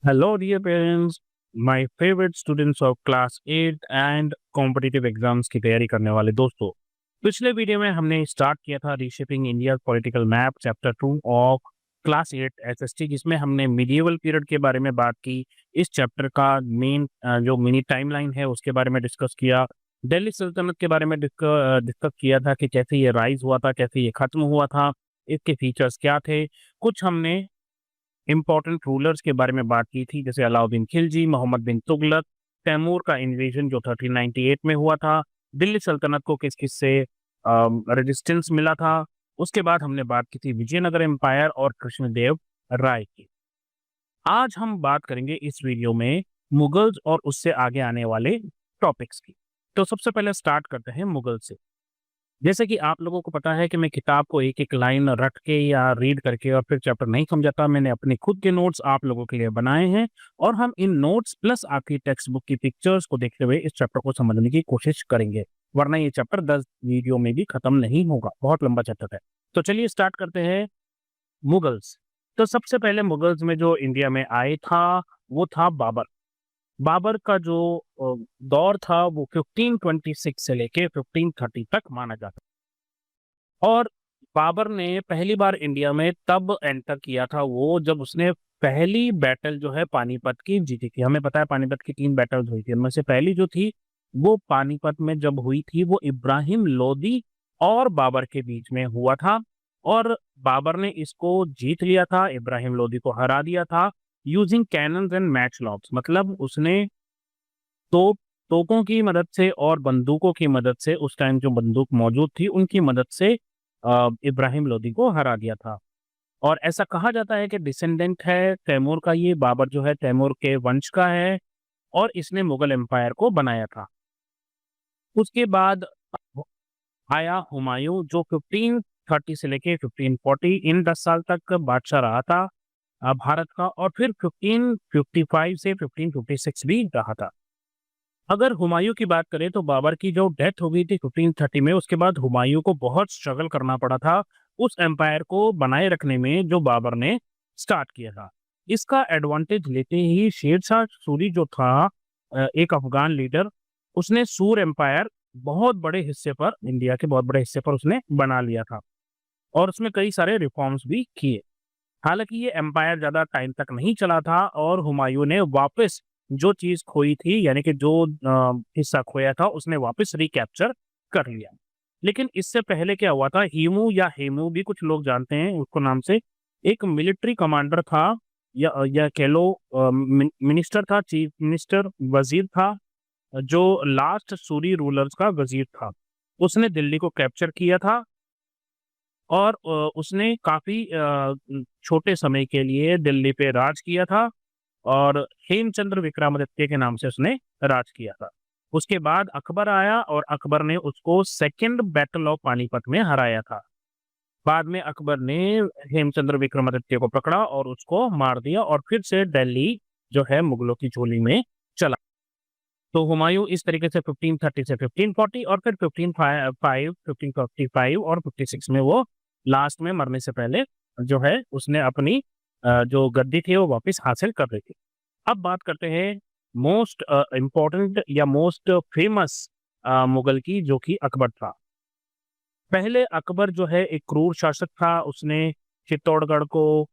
Hello, dear parents. My favorite students of class 8 and competitive exams की तैयारी करने वाले दोस्तों। पिछले वीडियो में हमने स्टार्ट किया था reshaping India political map chapter 2 of class 8 SST, जिसमें हमने मिडिएवल पीरियड के बारे में बात की। इस चैप्टर का मेन जो मिनी टाइमलाइन है उसके बारे में डिस्कस किया। दिल्ली सल्तनत के बारे में डिस्कस किया था कि कैसे ये राइज हुआ था, कैसे ये खत्म हुआ था, इसके फीचर्स क्या थे। कुछ हमने इम्पोर्टेंट रूलर्स के बारे में बात की थी, जैसे अलाउद्दीन खिलजी, मोहम्मद बिन तुगलक, तैमूर का इन्वेजन जो 1398 में हुआ था, दिल्ली सल्तनत को किस किस से रेजिस्टेंस मिला था। उसके बाद हमने बात की थी विजयनगर एम्पायर और कृष्णदेव राय की। आज हम बात करेंगे इस वीडियो में मुगल्स और उससे आगे आने वाले टॉपिक्स की। तो सबसे पहले स्टार्ट करते हैं मुगल से। जैसे कि आप लोगों को पता है कि मैं किताब को एक एक लाइन रट के या रीड करके और फिर चैप्टर नहीं समझाता। मैंने अपने खुद के नोट्स आप लोगों के लिए बनाए हैं और हम इन नोट्स प्लस आपकी टेक्स्ट बुक की पिक्चर्स को देखते हुए इस चैप्टर को समझने की कोशिश करेंगे, वरना ये चैप्टर 10 वीडियो में भी खत्म नहीं होगा, बहुत लंबा चैप्टर है। तो चलिए स्टार्ट करते हैं मुगल्स। तो सबसे पहले मुगल्स में जो इंडिया में आए था वो था बाबर। बाबर का जो दौर था वो 1526 से लेके 1530 तक माना जाता है। और बाबर ने पहली बार इंडिया में तब एंटर किया था वो जब उसने पहली बैटल जो है पानीपत की जीती थी। हमें पता है पानीपत की 3 बैटल्स हुई थी, उनमें से पहली जो थी वो पानीपत में जब हुई थी वो इब्राहिम लोदी और बाबर के बीच में हुआ था। और बाबर ने इसको जीत लिया था, इब्राहिम लोदी को हरा दिया था using cannons and match locks. मतलब उसने तोपों की मदद से और बंदूकों की मदद से, उस टाइम जो बंदूक मौजूद थी उनकी मदद से इब्राहिम लोदी को हरा दिया था। और ऐसा कहा जाता है कि डिसेंडेंट है तैमूर का, ये बाबर जो है तैमूर के वंश का है और इसने मुगल एम्पायर को बनाया था। उसके बाद आया हुमायूं जो 1530 से लेके 1540 इन 10 साल तक बादशाह रहा था भारत का, और फिर 1555 से 1556 भी रहा था। अगर हुमायूं की बात करें तो बाबर की जो डेथ हो गई थी 1530 में, उसके बाद हुमायूं को बहुत स्ट्रगल करना पड़ा था उस एम्पायर को बनाए रखने में जो बाबर ने स्टार्ट किया था। इसका एडवांटेज लेते ही शेरशाह सूरी जो था एक अफगान लीडर, उसने सूर एम्पायर बहुत बड़े हिस्से पर, इंडिया के बहुत बड़े हिस्से पर उसने बना लिया था और उसमें कई सारे रिफॉर्म्स भी किए। हालांकि ये एम्पायर ज्यादा टाइम तक नहीं चला था और हुमायूं ने वापस जो चीज खोई थी, यानी कि जो हिस्सा खोया था, उसने वापस रिकैप्चर कर लिया। लेकिन इससे पहले क्या हुआ था, हीमू या हेमू भी कुछ लोग जानते हैं उसको नाम से, एक मिलिट्री कमांडर था या कह लो मिनिस्टर था, चीफ मिनिस्टर, वजीर था, जो लास्ट सूरी रूलर्स का वजीर था। उसने दिल्ली को कैप्चर किया था और उसने काफी छोटे समय के लिए दिल्ली पे राज किया था और हेमचंद्र विक्रमादित्य के नाम से उसने राज किया था। उसके बाद अकबर आया और अकबर ने उसको सेकेंड बैटल ऑफ पानीपत में हराया था। बाद में अकबर ने हेमचंद्र विक्रमादित्य को पकड़ा और उसको मार दिया और फिर से दिल्ली जो है मुगलों की झोली में चला। तो हुमायूं इस तरीके से 1530 से 1540 और फिर 1545 और 56 में वो लास्ट में मरने से पहले जो है उसने अपनी जो गद्दी थी वो वापस हासिल कर रही थी। अब बात करते हैं मोस्ट इम्पोर्टेंट या मोस्ट फेमस मुगल की, जो कि अकबर था। पहले अकबर जो है एक क्रूर शासक था, उसने चित्तौड़गढ़ को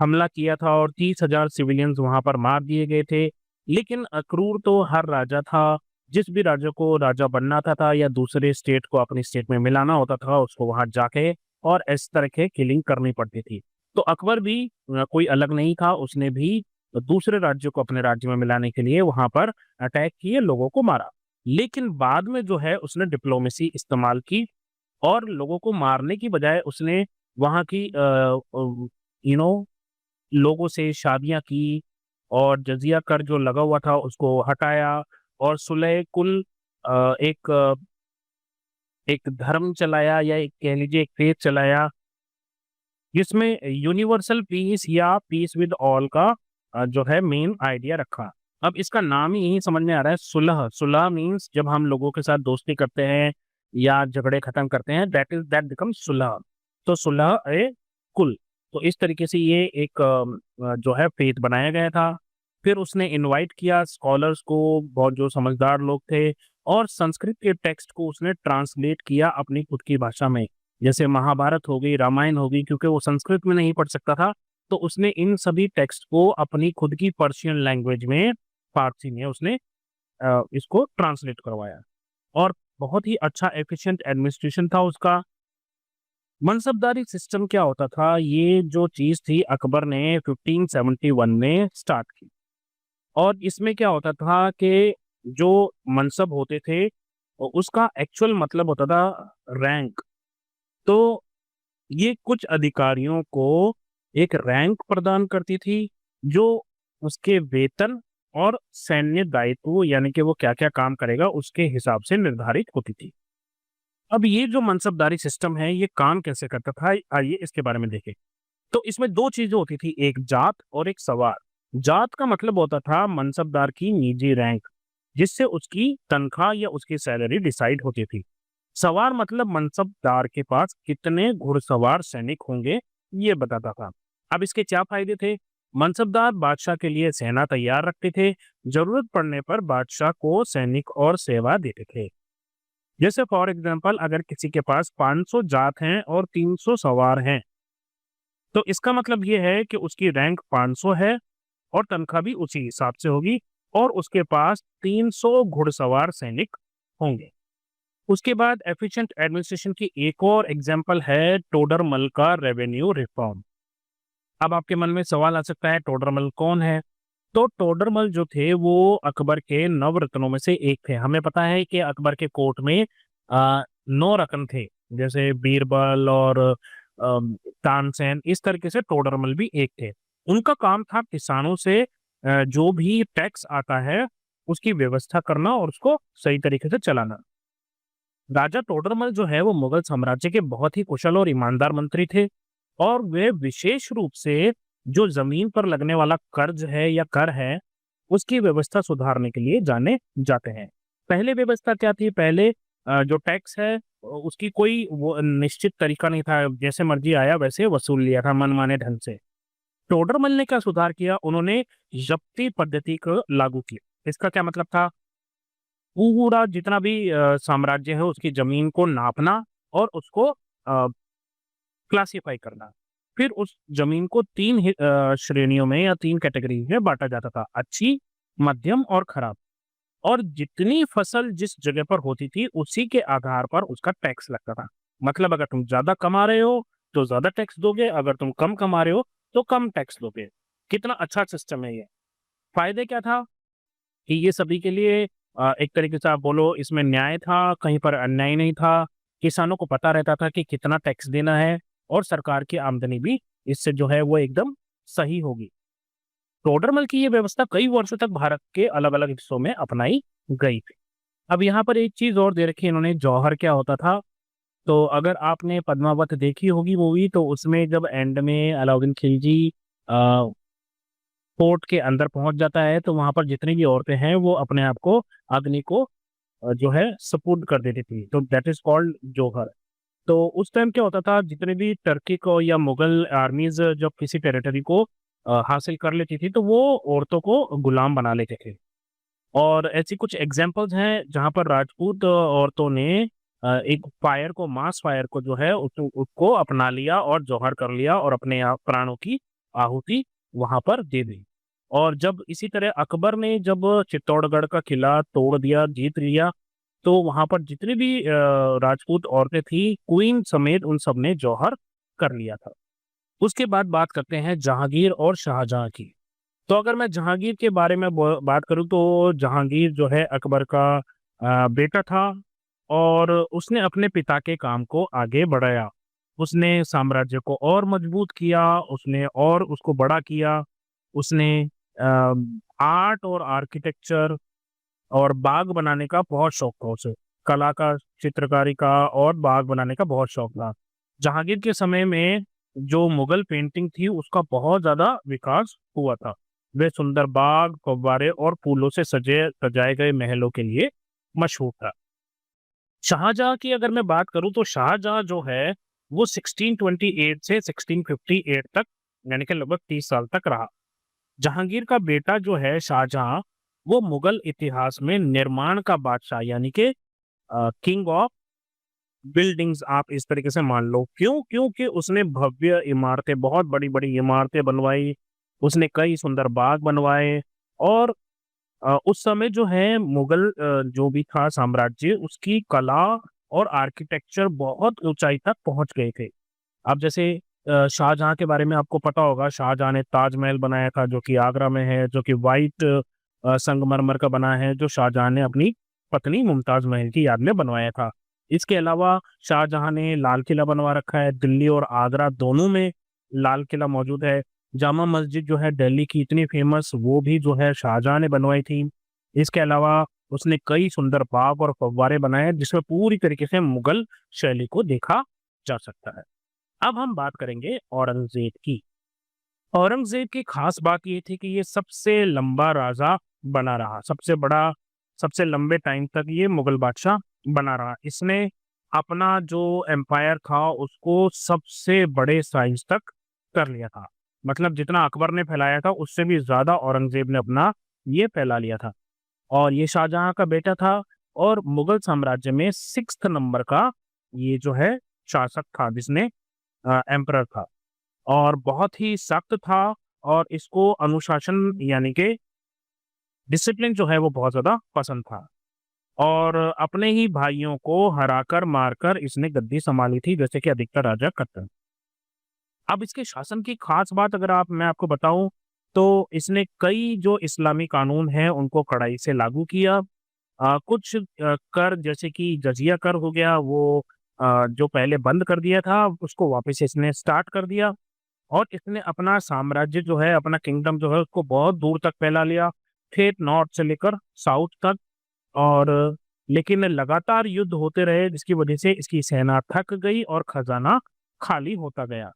हमला किया था और 30,000 सिविलियंस वहां पर मार दिए गए थे। लेकिन क्रूर तो हर राजा था, जिस भी राजा को राजा बनना था या दूसरे स्टेट को अपनी स्टेट में मिलाना होता था उसको वहां जाके और इस तरह के किलिंग करनी पड़ती थी। तो अकबर भी कोई अलग नहीं था, उसने भी दूसरे राज्यों को अपने राज्य में मिलाने के लिए वहां पर अटैक किए, लोगों को मारा। लेकिन बाद में जो है उसने डिप्लोमेसी इस्तेमाल की और लोगों को मारने की बजाय उसने वहां की लोगों से शादियां की और जजिया कर जो लगा हुआ था उसको हटाया और सुलह कुल एक धर्म चलाया या एक कह लीजिए एक फेथ चलाया, जिसमें यूनिवर्सल पीस या पीस विद ऑल का जो है मेन आइडिया रखा। अब इसका नाम ही यही समझ में आ रहा है, सुलह। सुलह मीन्स जब हम लोगों के साथ दोस्ती करते हैं या झगड़े खत्म करते हैं, दैट बिकम सुलह। तो सुलह ए कुल, तो इस तरीके से ये एक जो है फेथ बनाया गया था। फिर उसने इनवाइट किया स्कॉलर्स को, बहुत जो समझदार लोग थे, और संस्कृत के टेक्स्ट को उसने ट्रांसलेट किया अपनी खुद की भाषा में। जैसे महाभारत हो गई, रामायण हो गई, क्योंकि वो संस्कृत में नहीं पढ़ सकता था, तो उसने इन सभी टेक्स्ट को अपनी खुद की पर्शियन लैंग्वेज में, फारसी में उसने इसको ट्रांसलेट करवाया। और बहुत ही अच्छा एफिशिएंट एडमिनिस्ट्रेशन था उसका। मनसबदारी सिस्टम क्या होता था, ये जो चीज थी अकबर ने 1571 में स्टार्ट की। और इसमें क्या होता था कि जो मनसब होते थे उसका एक्चुअल मतलब होता था रैंक। तो ये कुछ अधिकारियों को एक रैंक प्रदान करती थी, जो उसके वेतन और सैन्य दायित्व, यानी कि वो क्या क्या काम करेगा उसके हिसाब से निर्धारित होती थी। अब ये जो मनसबदारी सिस्टम है ये काम कैसे करता था, आइए इसके बारे में देखें। तो इसमें दो चीजें होती थी, एक जात और एक सवार। जात का मतलब होता था मनसबदार की निजी रैंक, जिससे उसकी तनख्वाह या उसकी सैलरी डिसाइड होती थी। सवार मतलब मनसबदार के पास कितने घुड़सवार सैनिक होंगे, ये बताता था। अब इसके क्या फायदे थे? मनसबदार बादशाह के लिए सेना तैयार रखते थे, जरूरत पड़ने पर बादशाह को सैनिक और सेवा देते थे। जैसे फॉर एग्जाम्पल, अगर किसी के पास 500 जात हैं और 300 सवार हैं, तो इसका मतलब ये है कि उसकी रैंक 500 है और तनख्वाह भी उसी हिसाब से होगी, और उसके पास 300 घुड़सवार सैनिक होंगे। उसके बाद एफिशिएंट एडमिनिस्ट्रेशन की एक और एग्जांपल है टोडरमल का रेवेन्यू रिफॉर्म। अब आपके मन में सवाल आ सकता है, टोडरमल कौन है? तो टोडरमल जो थे वो अकबर के नवरत्नों में से एक थे। हमें पता है कि अकबर के कोर्ट में 9 रत्न थे, जैसे बीरबल और तानसेन, इस तरीके से टोडरमल भी एक थे। उनका काम था किसानों से जो भी टैक्स आता है उसकी व्यवस्था करना और उसको सही तरीके से चलाना। राजा टोडरमल जो है वो मुगल साम्राज्य के बहुत ही कुशल और ईमानदार मंत्री थे, और वे विशेष रूप से जो जमीन पर लगने वाला कर्ज है या कर है उसकी व्यवस्था सुधारने के लिए जाने जाते हैं। पहले व्यवस्था क्या थी? पहले जो टैक्स है उसकी कोई वो निश्चित तरीका नहीं था, जैसे मर्जी आया वैसे वसूल लिया था मनमाने ढंग से। टोडरमल ने क्या सुधार किया? उन्होंने जब्ती पद्धति को लागू किया। इसका क्या मतलब था? पूरा जितना भी साम्राज्य है उसकी जमीन को नापना और उसको क्लासिफाई करना। फिर उस जमीन को तीन श्रेणियों में या तीन कैटेगरी में बांटा जाता था, अच्छी, मध्यम और खराब। और जितनी फसल जिस जगह पर होती थी उसी के आधार पर उसका टैक्स लगता था। मतलब अगर तुम ज्यादा कमा रहे हो तो ज्यादा टैक्स दोगे, अगर तुम कम कमा रहे हो तो कम टैक्स दोगे। कितना अच्छा सिस्टम है ये। फायदे क्या था कि ये सभी के लिए एक तरीके से आप बोलो इसमें न्याय था, कहीं पर अन्याय नहीं था। किसानों को पता रहता था कि कितना टैक्स देना है, और सरकार की आमदनी भी इससे जो है वो एकदम सही होगी। टोडरमल की ये व्यवस्था कई वर्षों तक भारत के अलग अलग हिस्सों में अपनाई गई थी। अब यहाँ पर एक चीज और दे रखी है इन्होंने, जौहर क्या होता था। तो अगर आपने पद्मावत देखी होगी मूवी, तो उसमें जब एंड में अलाउद्दीन खिलजी कोर्ट के अंदर पहुंच जाता है, तो वहां पर जितनी भी औरतें हैं वो अपने आप को अग्नि को जो है सपुर्द कर देती थी, तो दैट इज कॉल्ड जौहर। तो उस टाइम क्या होता था, जितने भी टर्की को या मुगल आर्मीज जब किसी टेरिटरी को हासिल कर लेती थी तो वो औरतों को गुलाम बना लेते थे। और ऐसी कुछ एग्जांपल्स हैं जहां पर राजपूत औरतों ने एक फायर को, मास फायर को जो है उसको अपना लिया और जौहर कर लिया और अपने प्राणों की आहुति वहां पर दे दी। और जब इसी तरह अकबर ने जब चित्तौड़गढ़ का किला तोड़ दिया, जीत लिया, तो वहां पर जितनी भी राजपूत औरतें थी, क्वीन समेत, उन सब ने जौहर कर लिया था। उसके बाद बात करते हैं जहांगीर और शाहजहां की। तो अगर मैं जहांगीर के बारे में बात करूं तो जहांगीर जो है अकबर का बेटा था, और उसने अपने पिता के काम को आगे बढ़ाया। उसने साम्राज्य को और मजबूत किया, उसने और उसको बड़ा किया। उसने आर्ट और आर्किटेक्चर और बाग बनाने का बहुत शौक था उसे। कला का, चित्रकारी का और बाग बनाने का बहुत शौक था। जहांगीर के समय में जो मुगल पेंटिंग थी उसका बहुत ज्यादा विकास हुआ था। वे सुंदर बाग, फव्वारे और फूलों से सजे सजाए गए महलों के लिए मशहूर था। शाहजहां की अगर मैं बात करूं तो शाहजहां जो है वो 1628 से 1658 तक, यानी कि लगभग 30 साल तक रहा। जहांगीर का बेटा जो है शाहजहां, वो मुगल इतिहास में निर्माण का बादशाह, यानी कि किंग ऑफ बिल्डिंग्स आप इस तरीके से मान लो। क्यों? क्योंकि उसने भव्य इमारतें, बहुत बड़ी-बड़ी इमारतें बनवाई, उसने कई सुंदर बाग बनवाए। और उस समय जो है मुगल जो भी था साम्राज्य, उसकी कला और आर्किटेक्चर बहुत ऊँचाई तक पहुँच गए थे। अब जैसे शाहजहाँ के बारे में आपको पता होगा, शाहजहाँ ने ताजमहल बनाया था जो कि आगरा में है, जो कि व्हाइट संगमरमर का बना है, जो शाहजहाँ ने अपनी पत्नी मुमताज़ महल की याद में बनवाया था। इसके अलावा शाहजहाँ ने लाल किला बनवा रखा है, दिल्ली और आगरा दोनों में लाल किला मौजूद है। जामा मस्जिद जो है दिल्ली की इतनी फेमस, वो भी जो है शाहजहाँ ने बनवाई थी। इसके अलावा उसने कई सुंदर बाग और फव्वारे बनाए जिसमें पूरी तरीके से मुगल शैली को देखा जा सकता है। अब हम बात करेंगे औरंगज़ेब की। औरंगज़ेब की खास बात ये थी कि ये सबसे लंबा राजा बना रहा, सबसे बड़ा, सबसे लंबे टाइम तक ये मुगल बादशाह बना रहा। इसने अपना जो एम्पायर था उसको सबसे बड़े साइज तक कर लिया था। मतलब जितना अकबर ने फैलाया था उससे भी ज़्यादा औरंगज़ेब ने अपना ये फैला लिया था। और ये शाहजहाँ का बेटा था और मुगल साम्राज्य में 6th नंबर का ये जो है शासक था, जिसने एम्परर था। और बहुत ही सख्त था और इसको अनुशासन यानी कि डिसिप्लिन जो है वो बहुत ज़्यादा पसंद था। और अपने ही भाइयों को हराकर, मारकर इसने गद्दी सँभाली थी, जैसे कि अधिकतर राजा करते हैं। अब इसके शासन की खास बात अगर मैं आपको बताऊँ, तो इसने कई जो इस्लामी कानून हैं उनको कड़ाई से लागू किया। कुछ कर जैसे कि जजिया कर हो गया, वो जो पहले बंद कर दिया था उसको वापस इसने स्टार्ट कर दिया। और इसने अपना साम्राज्य जो है, अपना किंगडम जो है उसको बहुत दूर तक फैला लिया, ठेठ नॉर्थ से लेकर साउथ तक। और लेकिन लगातार युद्ध होते रहे जिसकी वजह से इसकी सेना थक गई और खजाना खाली होता गया।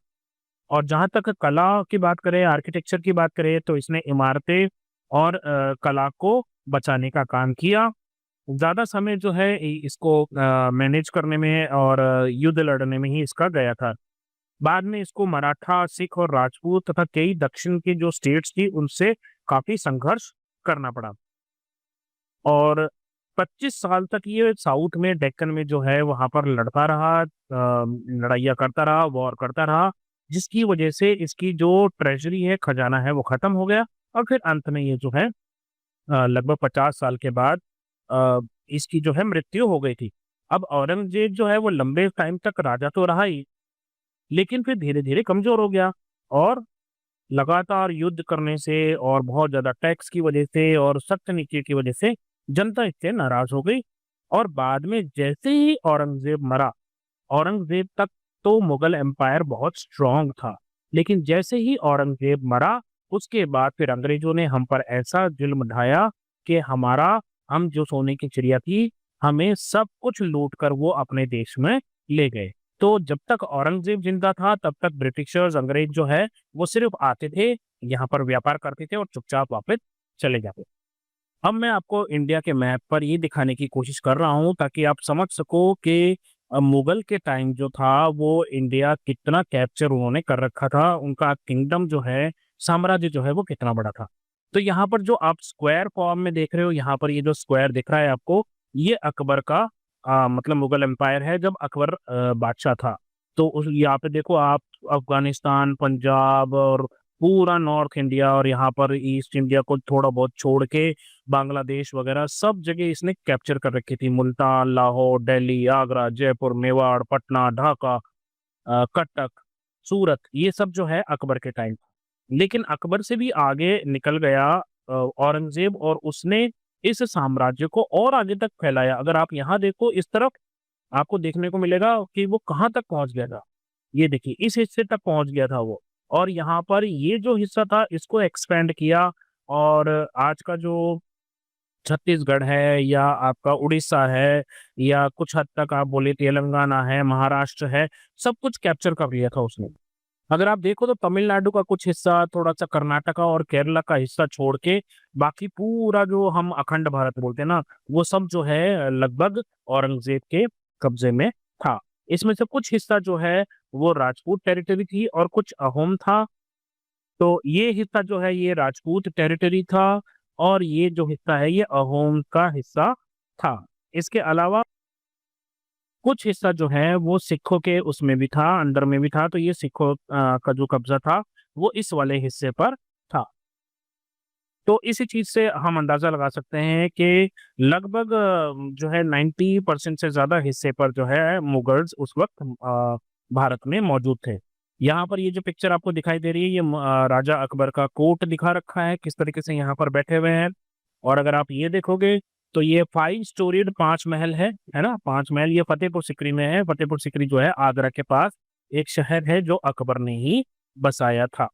और जहाँ तक कला की बात करें, आर्किटेक्चर की बात करें, तो इसने इमारतें और कला को बचाने का काम किया। ज़्यादा समय जो है इसको मैनेज करने में और युद्ध लड़ने में ही इसका गया था। बाद में इसको मराठा, सिख और राजपूत तथा कई दक्षिण की जो स्टेट्स थी उनसे काफ़ी संघर्ष करना पड़ा। और 25 साल तक ये साउथ में, डेक्कन में जो है वहाँ पर लड़ता रहा, लड़ाइयाँ करता रहा, वॉर करता रहा, जिसकी वजह से इसकी जो ट्रेज़री है, खजाना है, वो खत्म हो गया। और फिर अंत में ये जो है लगभग 50 साल के बाद अ, इसकी जो है मृत्यु हो गई थी। अब औरंगज़ेब जो है वो लंबे टाइम तक राजा तो रहा ही, लेकिन फिर धीरे-धीरे कमज़ोर हो गया। और लगातार युद्ध करने से और बहुत ज़्यादा टैक्स की वजह से और सख्त नीति की वजह से जनता इससे नाराज़ हो गई। और बाद में जैसे ही औरंगज़ेब मरा, औरंगज़ेब तक तो मुगल एम्पायर बहुत स्ट्रॉन्ग था। लेकिन जैसे ही औरंगज़ेब मरा, उसके बाद फिर अंग्रेज़ों ने हम पर ऐसा जुल्म ढाया कि हम जो सोने की चिड़िया थी, हमें सब कुछ लूट कर वो अपने देश में ले गए। तो जब तक औरंगज़ेब ज़िंदा था, तब तक ब्रिटिशर्स, अंग्रेज़ जो है, वो सिर्फ़ आते थे, यहाँ पर व्यापार करते थे और चुपचाप वापस चले जाते। अब मैं आपको इंडिया के मैप पर ये दिखाने की कोशिश कर रहा हूँ ताकि आप समझ सको कि मुगल के टाइम जो था वो इंडिया कितना कैप्चर उन्होंने कर रखा था, उनका किंगडम जो है, साम्राज्य जो है वो कितना बड़ा था। तो यहाँ पर जो आप स्क्वायर फॉर्म में देख रहे हो, यहाँ पर ये जो स्क्वायर दिख रहा है आपको, ये अकबर का मतलब मुगल एम्पायर है जब अकबर बादशाह था। तो उस यहाँ पे देखो आप, अफ़गानिस्तान, पंजाब और पूरा नॉर्थ इंडिया और यहाँ पर ईस्ट इंडिया को थोड़ा बहुत छोड़ के बांग्लादेश वगैरह सब जगह इसने कैप्चर कर रखी थी। मुल्तान, लाहौर, दिल्ली, आगरा, जयपुर, मेवाड़, पटना, ढाका, कटक, सूरत, ये सब जो है अकबर के टाइम। लेकिन अकबर से भी आगे निकल गया औरंगज़ेब और उसने इस साम्राज्य को और आगे तक फैलाया। अगर आप यहाँ देखो इस तरफ, आपको देखने को मिलेगा कि वो कहाँ तक पहुँच गया था। ये देखिए इस हिस्से तक पहुँच गया था वो। और यहाँ पर ये जो हिस्सा था इसको एक्सपेंड किया। और आज का जो छत्तीसगढ़ है या आपका उड़ीसा है या कुछ हद तक आप बोले तेलंगाना है, महाराष्ट्र है, सब कुछ कैप्चर कर लिया था उसने। अगर आप देखो तो तमिलनाडु का कुछ हिस्सा, थोड़ा-सा कर्नाटका और केरला का हिस्सा छोड़ के बाकी पूरा जो हम अखंड भारत बोलते हैं ना, वो सब जो है लगभग औरंगज़ेब के कब्ज़े में था। इसमें से कुछ हिस्सा जो है वो राजपूत टेरिटरी थी और कुछ अहोम था। तो ये हिस्सा जो है ये राजपूत टेरिटरी था और ये जो हिस्सा है ये अहोम का हिस्सा था। इसके अलावा कुछ हिस्सा जो है वो सिखों के उसमें भी था, अंडर में भी था। तो ये सिखों का जो कब्जा था वो इस वाले हिस्से पर था। तो इसी चीज से हम अंदाजा लगा सकते हैं कि लगभग जो है 90% से ज्यादा हिस्से पर जो है मुगल्स उस वक्त भारत में मौजूद थे। यहाँ पर ये जो पिक्चर आपको दिखाई दे रही है ये राजा अकबर का कोर्ट दिखा रखा है, किस तरीके से यहाँ पर बैठे हुए हैं। और अगर आप ये देखोगे तो ये 5 स्टोरीड 5 महल है ना। 5 महल ये फतेहपुर सिकरी में है। फतेहपुर सिकरी जो है आगरा के पास एक शहर है जो अकबर ने ही बसाया था।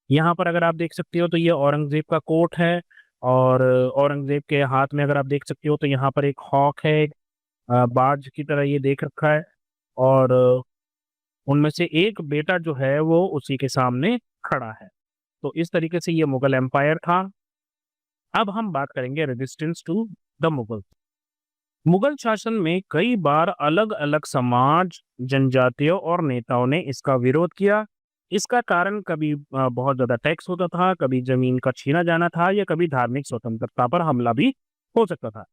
यहाँ पर अगर आप देख सकते हो तो ये औरंगजेब का कोट है और औरंगजेब के हाथ में अगर आप देख सकते हो तो यहाँ पर एक हॉक है, एक बाज की तरह ये देख रखा है। और उनमें से एक बेटा जो है वो उसी के सामने खड़ा है। तो इस तरीके से ये मुगल एम्पायर था। अब हम बात करेंगे resistance to the Mughal. Mughal शासन में कई बार अलग अलग समाज, जनजातियों और नेताओं ने इसका विरोध किया। इसका कारण कभी बहुत ज्यादा टैक्स होता था, कभी जमीन का छीना जाना था या कभी धार्मिक स्वतंत्रता पर हमला भी हो सकता था।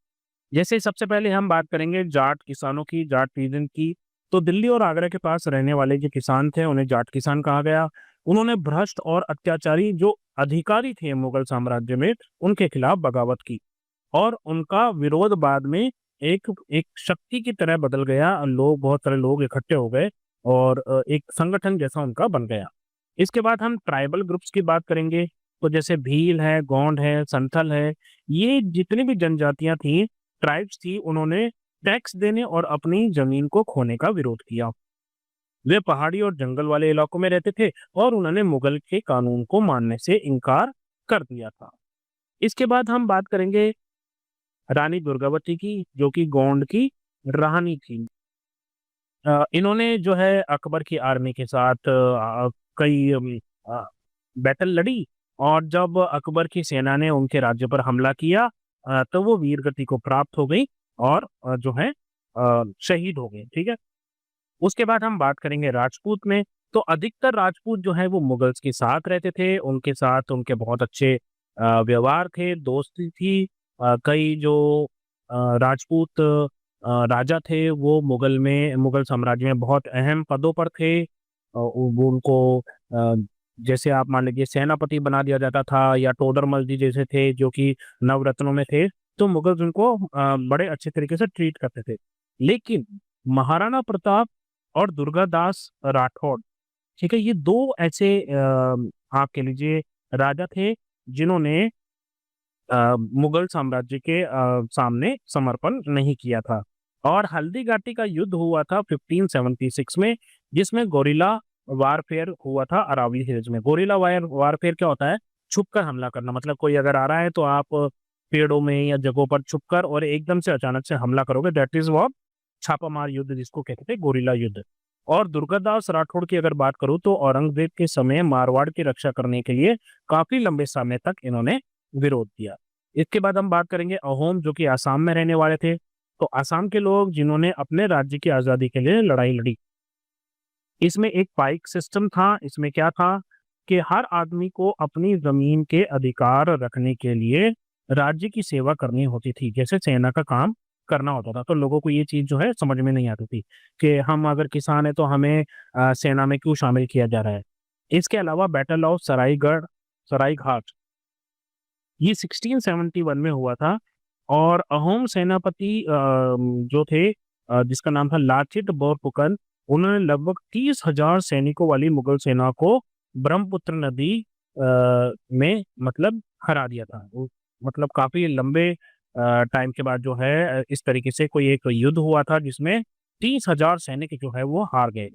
जैसे सबसे पहले हम बात करेंगे जाट किसानों की, जाट पीजन की। तो दिल्ली और आगरा के पास रहने वाले जो किसान थे उन्हें जाट किसान कहा गया। उन्होंने भ्रष्ट और अत्याचारी जो अधिकारी थे मुगल साम्राज्य में उनके खिलाफ बगावत की और उनका विरोध बाद में एक एक शक्ति की तरह बदल गया। लोग, बहुत सारे लोग इकट्ठे हो गए और एक संगठन जैसा उनका बन गया। इसके बाद हम ट्राइबल ग्रुप्स की बात करेंगे। तो जैसे भील है, गोंड है, संथल है, ये जितनी भी जनजातियां थी, ट्राइब्स थी, उन्होंने टैक्स देने और अपनी जमीन को खोने का विरोध किया। वे पहाड़ी और जंगल वाले इलाकों में रहते थे और उन्होंने मुगल के कानून को मानने से इनकार कर दिया था। इसके बाद हम बात करेंगे रानी दुर्गावती की, जो कि गोंड की रानी थी। इन्होंने जो है अकबर की आर्मी के साथ कई बैटल लड़ी और जब अकबर की सेना ने उनके राज्य पर हमला किया तो वो वीर गति को प्राप्त हो गई और जो है शहीद हो गए। ठीक है। उसके बाद हम बात करेंगे राजपूत में। तो अधिकतर राजपूत जो है वो मुगल्स के साथ रहते थे, उनके साथ उनके बहुत अच्छे व्यवहार थे, दोस्ती थी। कई जो राजपूत राजा थे वो मुगल साम्राज्य में बहुत अहम पदों पर थे। वो उनको जैसे आप मान लीजिए सेनापति बना दिया जाता था या टोडरमल जी जैसे थे जो कि नवरत्नों में थे। तो मुगल उनको बड़े अच्छे तरीके से ट्रीट करते थे। लेकिन महाराणा प्रताप और दुर्गादास राठौड़, ठीक है, ये दो ऐसे आप कह लीजिए राजा थे जिन्होंने मुगल साम्राज्य के सामने समर्पण नहीं किया था। और हल्दी घाटी का युद्ध हुआ था 1576 में, जिसमें गोरिल्ला वारफेयर हुआ था अरावली हिल्स में। गोरिल्ला वारफेयर क्या होता है? छुपकर हमला करना। मतलब कोई अगर आ रहा है तो आप पेड़ों में या जगहों पर छुपकर और एकदम से अचानक से हमला करोगे, दैट इज वॉट छापामार युद्ध जिसको कहते थे, गोरिल्ला युद्ध। और दुर्गादास राठौड़ की अगर बात करूं तो औरंगजेब के समय मारवाड़ की रक्षा करने के लिए काफी लंबे समय तक इन्होंने विरोध किया। इसके बाद हम बात करेंगे अहोम, जो कि आसाम में रहने वाले थे। तो आसाम के लोग जिन्होंने अपने राज्य की आजादी के लिए लड़ाई लड़ी। इसमें एक पाइक सिस्टम था। इसमें क्या था कि हर आदमी को अपनी जमीन के अधिकार रखने के लिए राज्य की सेवा करनी होती थी, जैसे सेना का काम करना होता था। तो लोगों को ये चीज जो है समझ में नहीं आती थी कि हम अगर किसान है तो हमें सेना में क्यों शामिल किया जा रहा है। इसके अलावा बैटल ऑफ सरायघाट ये 1671 में हुआ था। और अहोम सेनापति जो थे जिसका नाम था लाचित बोरफुकन, उन्होंने लगभग 30,000 सैनिकों वाली मुगल सेना को ब्रह्मपुत्र नदी में मतलब हरा दिया था। मतलब काफी लंबे टाइम के बाद जो है इस तरीके से कोई एक युद्ध हुआ था जिसमें 30,000 सैनिक जो है वो हार गए।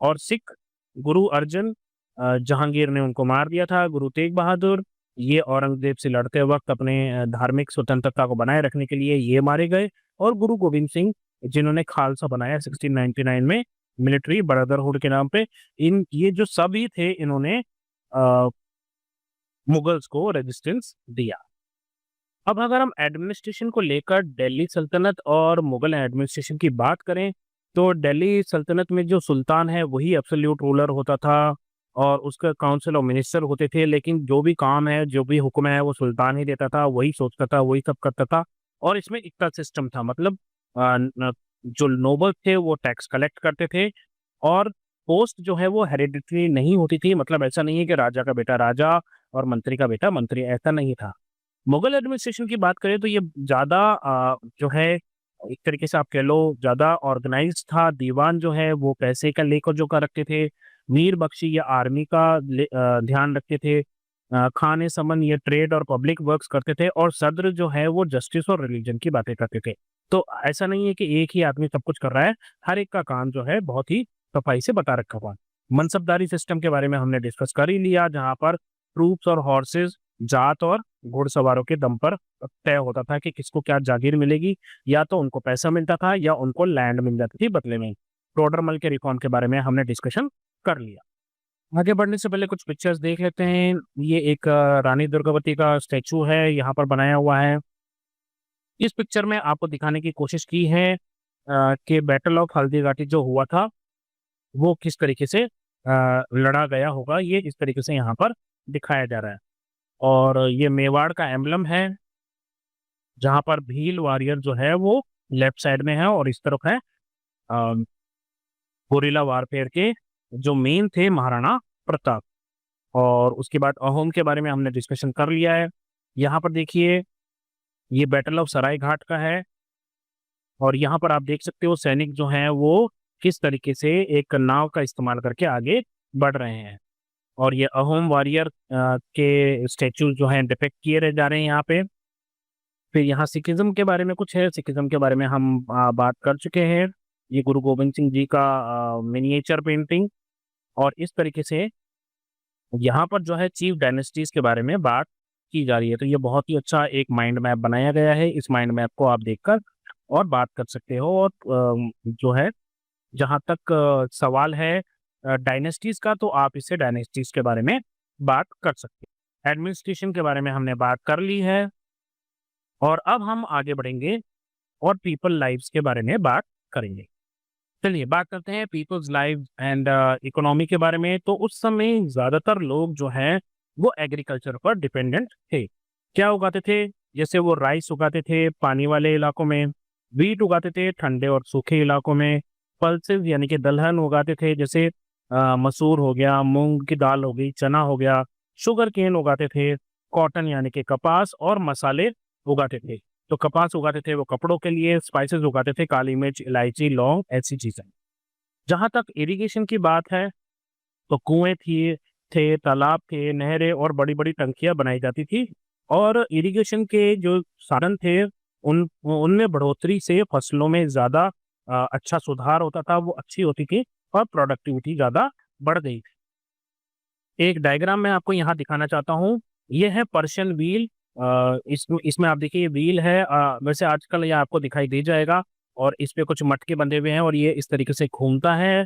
और सिख गुरु अर्जन जहांगीर ने उनको मार दिया था। गुरु तेग बहादुर ये औरंगजेब से लड़ते वक्त अपने धार्मिक स्वतंत्रता को बनाए रखने के लिए ये मारे गए। और गुरु गोविंद सिंह जिन्होंने खालसा बनाया 1699 में मिलिट्री ब्रदरहुड के नाम पे, इन ये जो सभी थे इन्होंने मुगल्स को रेजिस्टेंस दिया। अब अगर हम एडमिनिस्ट्रेशन को लेकर दिल्ली सल्तनत और मुगल एडमिनिस्ट्रेशन की बात करें तो दिल्ली सल्तनत में जो सुल्तान है वही एब्सोल्यूट रूलर होता था और उसका काउंसिल ऑफ मिनिस्टर होते थे, लेकिन जो भी काम है, जो भी हुक्म है वो सुल्तान ही देता था, वही सोचता था, वही सब करता था। और इसमें इतना सिस्टम था, मतलब जो नोबल थे वो टैक्स कलेक्ट करते थे और पोस्ट जो है वो हेरिडिटरी नहीं होती थी, मतलब ऐसा नहीं है कि राजा का बेटा राजा और मंत्री का बेटा मंत्री, ऐसा नहीं था। मुगल एडमिनिस्ट्रेशन की बात करें तो ये ज़्यादा जो है एक तरीके से आप कह लो ज़्यादा ऑर्गेनाइज्ड था। दीवान जो है वो पैसे का लेकर जो का रखते थे, मीर बख्शी या आर्मी का ध्यान रखते थे, खाने समन ये ट्रेड और पब्लिक वर्क्स करते थे, और सद्र जो है वो जस्टिस और रिलीजन की बातें करते थे। तो ऐसा नहीं है कि एक ही आदमी सब कुछ कर रहा है, हर एक का काम जो है बहुत ही सफाई से बता रखा हुआ है। मनसबदारी सिस्टम के बारे में हमने डिस्कस कर ही लिया, जहाँ पर ट्रूप्स और हॉर्सेस जात और घुड़सवारों के दम पर तय होता था कि किसको क्या जागीर मिलेगी, या तो उनको पैसा मिलता था या उनको लैंड मिल जाती थी बदले में। टोडरमल के रिफॉर्म के बारे में हमने डिस्कशन कर लिया। आगे बढ़ने से पहले कुछ पिक्चर्स देख लेते हैं। ये एक रानी दुर्गावती का स्टैचू है, यहाँ पर बनाया हुआ है। इस पिक्चर में आपको दिखाने की कोशिश की है कि बैटल ऑफ हल्दीघाटी जो हुआ था वो किस तरीके से लड़ा गया होगा, ये इस तरीके से यहाँ पर दिखाया जा रहा है। और ये मेवाड़ का एम्बलम है, जहाँ पर भील वॉरियर जो है वो लेफ्ट साइड में है और इस तरफ है गोरिल्ला वारफेयर के जो मेन थे महाराणा प्रताप। और उसके बाद अहोम के बारे में हमने डिस्कशन कर लिया है। यहाँ पर देखिए ये बैटल ऑफ सराय घाट का है, और यहाँ पर आप देख सकते हो सैनिक जो हैं वो किस तरीके से एक नाव का इस्तेमाल करके आगे बढ़ रहे हैं। और ये अहोम वॉरियर के स्टैचू जो हैं डिपिक्ट किए रह जा रहे हैं यहाँ पे। फिर यहाँ सिखिज्म के बारे में कुछ है, सिखिज्म के बारे में हम बात कर चुके हैं। ये गुरु गोविंद सिंह जी का मिनिएचर पेंटिंग, और इस तरीके से यहाँ पर जो है चीफ डायनेस्टीज के बारे में बात की जा रही है। तो ये बहुत ही अच्छा एक माइंड मैप बनाया गया है, इस माइंड मैप को आप देखकर और बात कर सकते हो। और जो है जहाँ तक सवाल है डायनेस्टीज का, तो आप इससे डायनेस्टीज के बारे में बात कर सकते हैं। एडमिनिस्ट्रेशन के बारे में हमने बात कर ली है, और अब हम आगे बढ़ेंगे और पीपल लाइव्स के बारे में बात करेंगे। चलिए बात करते हैं पीपल्स लाइव एंड इकोनॉमी के बारे में। तो उस समय ज़्यादातर लोग जो हैं वो एग्रीकल्चर पर डिपेंडेंट थे। क्या उगाते थे? जैसे वो राइस उगाते थे पानी वाले इलाकों में, वीट उगाते थे ठंडे और सूखे इलाकों में, पल्सेस यानी कि दलहन उगाते थे, जैसे मसूर हो गया, मूंग की दाल हो गई, चना हो गया, शुगर केन उगाते थे, कॉटन यानी कि कपास, और मसाले उगाते थे। तो कपास उगाते थे वो कपड़ों के लिए, स्पाइसेस उगाते थे काली मिर्च, इलायची, लौंग, ऐसी चीजें। जहां तक इरिगेशन की बात है तो कुएं थे, तालाब थे, नहरें और बड़ी बड़ी टंकियां बनाई जाती थी। और इरिगेशन के जो साधन थे उन उनमें बढ़ोतरी से फसलों में ज्यादा अच्छा सुधार होता था, वो अच्छी होती थी और प्रोडक्टिविटी ज्यादा बढ़ गई थी। एक डायग्राम मैं आपको यहाँ दिखाना चाहता हूँ। ये है पर्शियन व्हील। इसमें आप देखिए ये व्हील है, वैसे आजकल ये आपको दिखाई दे जाएगा, और इस पे कुछ मटके बंधे हुए हैं और ये इस तरीके से घूमता है।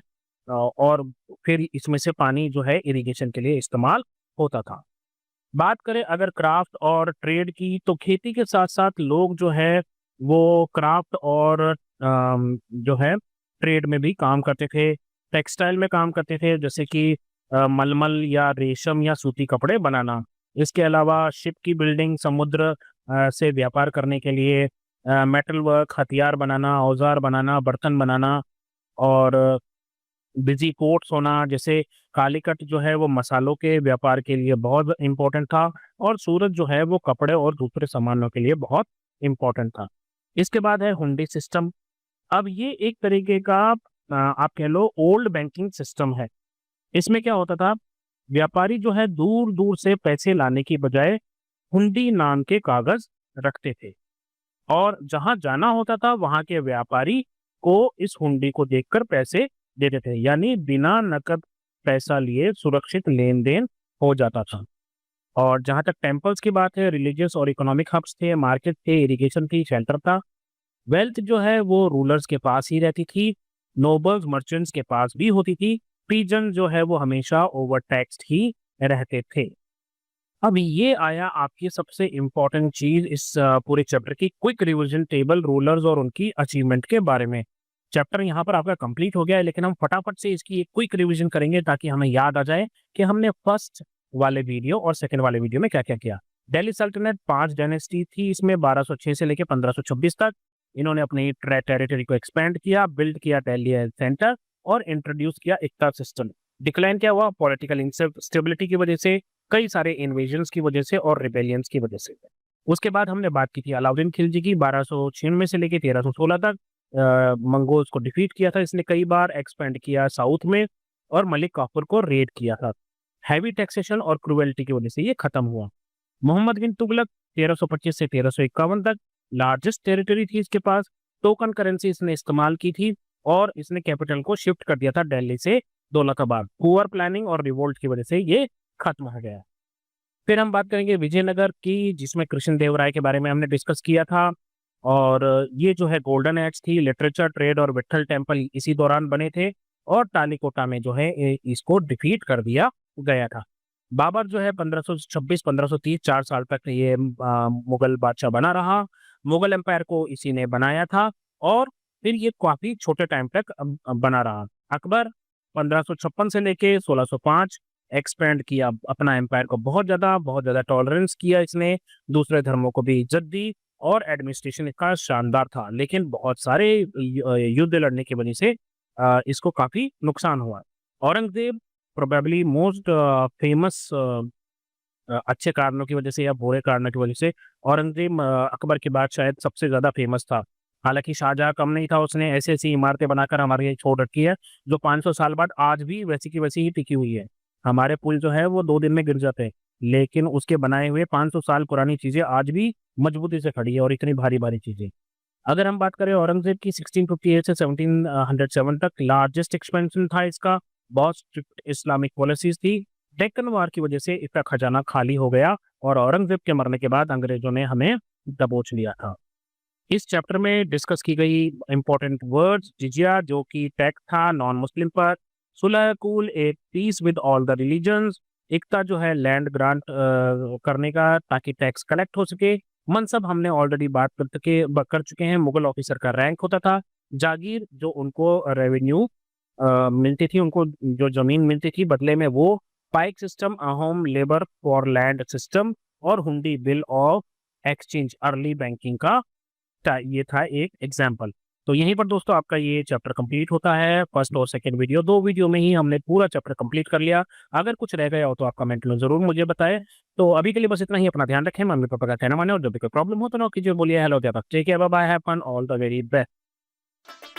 और फिर इसमें से पानी जो है इरिगेशन के लिए इस्तेमाल होता था। बात करें अगर क्राफ्ट और ट्रेड की, तो खेती के साथ साथ लोग जो है वो क्राफ्ट और जो है ट्रेड में भी काम करते थे। टेक्सटाइल में काम करते थे, जैसे कि मलमल या रेशम या सूती कपड़े बनाना। इसके अलावा शिप की बिल्डिंग, समुद्र से व्यापार करने के लिए मेटल वर्क, हथियार बनाना, औजार बनाना, बर्तन बनाना, और बिजी पोर्ट्स होना, जैसे कालीकट जो है वो मसालों के व्यापार के लिए बहुत इम्पोर्टेंट था, और सूरत जो है वो कपड़े और दूसरे सामानों के लिए बहुत इम्पोर्टेंट था। इसके बाद है हुंडी सिस्टम। अब ये एक तरीके का आप कह लो ओल्ड बैंकिंग सिस्टम है। इसमें क्या होता था, व्यापारी जो है दूर दूर से पैसे लाने की बजाय हुंडी नाम के कागज रखते थे, और जहां जाना होता था वहां के व्यापारी को इस हुंडी को देखकर पैसे देते थे, यानी बिना नकद पैसा लिए सुरक्षित लेन देन हो जाता था। और जहां तक टेम्पल्स की बात है, रिलीजियस और इकोनॉमिक हब्स थे, मार्केट थे, इरिगेशन थी, शेल्टर था। वेल्थ जो है वो रूलर्स के पास ही रहती थी, नोबल्स मर्चेंट्स के पास भी होती थी, पीजन जो है वो हमेशा ओवर टैक्स्ड ही रहते थे। अब ये आया आपकी सबसे इम्पोर्टेंट चीज इस पूरे चैप्टर की, क्विक रिवीजन टेबल रूलर्स और उनकी अचीवमेंट के बारे में। चैप्टर यहाँ पर आपका कंप्लीट हो गया है, लेकिन हम फटाफट से इसकी एक क्विक रिवीजन करेंगे ताकि हमें याद आ जाए कि हमने फर्स्ट वाले वीडियो और सेकंड वाले वीडियो में क्या-क्या किया। दिल्ली सल्तनत 5 डायनेस्टी थी, इसमें 1206 से लेके 1526 तक इन्होंने अपनी टेरिटरी को एक्सपेंड किया, बिल्ड किया दिल्ली एज सेंटर और इंट्रोड्यूस किया इक्ता सिस्टम। डिक्लाइन क्या हुआ? पॉलिटिकल इंस्टेबिलिटी की वजह से, कई सारे इन्वेजन्स की वजह से और रिबेलियंस की वजह से। उसके बाद हमने बात की थी अलाउद्दीन खिलजी की, 1296 से लेके 1316 तक मंगोल्स को डिफीट किया था इसने कई बार, एक्सपेंड किया साउथ में और मलिक काफूर को रेड किया था। हैवी टैक्सेशन और क्रूएल्टी की वजह से ये खत्म हुआ। मोहम्मद बिन तुगलक 1325 से 1351 तक लार्जेस्ट टेरिटरी थी इसके पास, टोकन करेंसी इसने इस्तेमाल की थी और इसने कैपिटल को शिफ्ट कर दिया था दिल्ली से दौलताबाद। पुअर प्लानिंग और रिवोल्ट की वजह से ये खत्म हो गया। फिर हम बात करेंगे विजयनगर की, जिसमें कृष्णदेवराय के बारे में हमने डिस्कस किया था और ये जो है गोल्डन एज थी, लिटरेचर, ट्रेड और विट्ठल टेम्पल इसी दौरान बने थे और तालिकोटा में जो है इसको डिफीट कर दिया गया था। बाबर जो है 1526-1530 4 साल तक ये मुगल बादशाह बना रहा। मुगल एम्पायर को इसी ने बनाया था और फिर ये काफी छोटे टाइम तक बना रहा। अकबर 1556 से लेके 1605 एक्सपेंड किया अपना एम्पायर को, बहुत ज़्यादा टॉलरेंस किया इसने, दूसरे धर्मों को भी इज्जत दी और एडमिनिस्ट्रेशन इसका शानदार था। लेकिन बहुत सारे युद्ध लड़ने की वजह से इसको काफ़ी नुकसान हुआ। औरंगज़ेब प्रोबेबली मोस्ट फेमस अच्छे कारणों की वजह से या बुरे कारणों की वजह से औरंगज़ेब अकबर के बाद शायद सबसे ज़्यादा फेमस था। हालाँकि शाहजहाँ कम नहीं था, उसने ऐसी-ऐसी इमारतें बनाकर हमारे लिए छोड़ रखी है, जो 500 साल बाद आज भी वैसी की वैसी ही टिकी हुई है। हमारे पुल जो है वो 2 दिन में गिर जाते हैं, लेकिन उसके बनाए हुए 500 साल पुरानी चीज़ें आज भी मजबूती से खड़ी है और इतनी भारी-भारी चीज़ें। अगर हम बात करें औरंगज़ेब की 1658 से 1707 तक लार्जेस्ट एक्सपेंशन था इसका, बहुत स्ट्रिक्ट इस्लामिक पॉलिसीज़ थी। डेक्कन वार की वजह से इसका खजाना खाली हो गया और औरंगज़ेब के मरने के बाद अंग्रेज़ों ने हमें दबोच लिया था। इस चैप्टर में डिस्कस की गई इंपॉर्टेंट वर्ड्स, जिजिया जो कि टैक्स था नॉन मुस्लिम पर, सुलह कुल एक peace with all the religions, एकता जो है लैंड ग्रांट करने का ताकि टैक्स कलेक्ट हो सके। मनसब हमने ऑलरेडी बात कर चुके हैं, मुगल ऑफिसर का रैंक होता था। जागीर जो उनको रेवेन्यू मिलती थी, उनको जो जमीन मिलती थी बदले में वो, paik system, home labour for land system और hundi bill of exchange early banking का ये था एक एग्जाम्पल। तो यहीं पर दोस्तों आपका ये चैप्टर कंप्लीट होता है, फर्स्ट और सेकंड वीडियो, 2 वीडियो में ही हमने पूरा चैप्टर कंप्लीट कर लिया। अगर कुछ रह गया हो तो आप कमेंट में ज़रूर मुझे बताएँ। तो अभी के लिए बस इतना ही, अपना ध्यान रखें, मम्मी-पापा का कहना मानें और जब भी कोई प्रॉब्लम हो तो नॉक कीजिए, बोलिए हेलो अध्यापक, take care, bye bye, have fun, all the very best.